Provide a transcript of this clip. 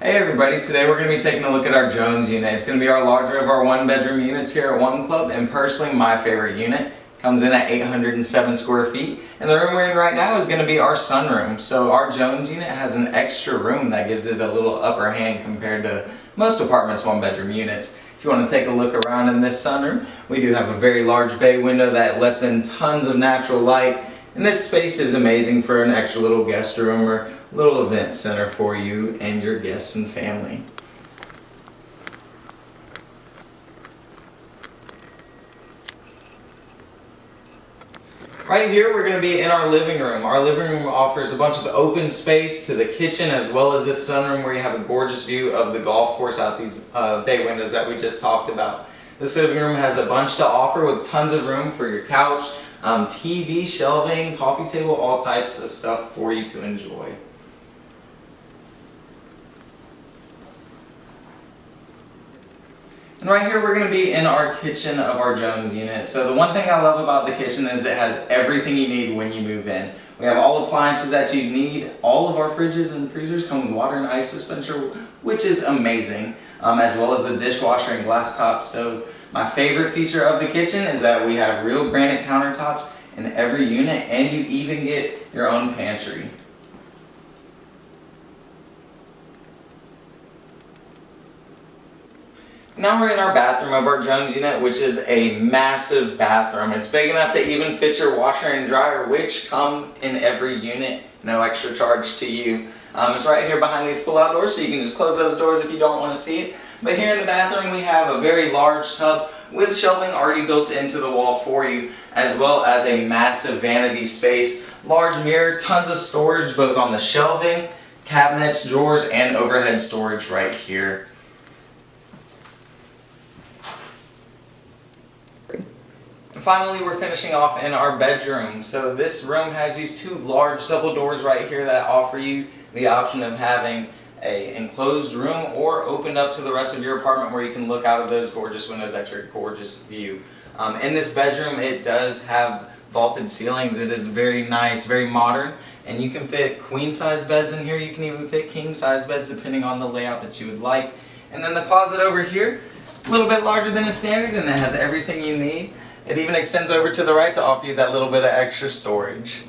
Hey everybody, today we're going to be taking a look at our Jones unit. It's going to be our larger of our one-bedroom units here at One Club, and personally my favorite unit. Comes in at 807 square feet, and the room we're in right now is going to be our sunroom. So our Jones unit has an extra room that gives it a little upper hand compared to most apartments one-bedroom units. If you want to take a look around in this sunroom, we do have a very large bay window that lets in tons of natural light. And this space is amazing for an extra little guest room or little event center for you and your guests and family. Right here we're going to be in our living room. Our living room offers a bunch of open space to the kitchen as well as this sunroom where you have a gorgeous view of the golf course out these bay windows that we just talked about. This living room has a bunch to offer with tons of room for your couch, TV, shelving, coffee table, all types of stuff for you to enjoy. And right here we're going to be in our kitchen of our Jones unit. So the one thing I love about the kitchen is it has everything you need when you move in. We have all appliances that you need. All of our fridges and freezers come with water and ice dispenser, which is amazing, as well as the dishwasher and glass top stove. My favorite feature of the kitchen is that we have real granite countertops in every unit, and you even get your own pantry. Now we're in our bathroom of our Jones unit, which is a massive bathroom. It's big enough to even fit your washer and dryer, which come in every unit, no extra charge to you. It's right here behind these pull-out doors, so you can just close those doors if you don't want to see it. But here in the bathroom we have a very large tub with shelving already built into the wall for you, as well as a massive vanity space, large mirror, tons of storage both on the shelving, cabinets, drawers, and overhead storage right here. And finally, we're finishing off in our bedroom. So this room has these two large double doors right here that offer you the option of having an enclosed room or opened up to the rest of your apartment where you can look out of those gorgeous windows at your gorgeous view. In this bedroom, it does have vaulted ceilings. It is very nice, very modern, and you can fit queen-size beds in here. You can even fit king-size beds depending on the layout that you would like. And then the closet over here, a little bit larger than a standard, and it has everything you need. It even extends over to the right to offer you that little bit of extra storage.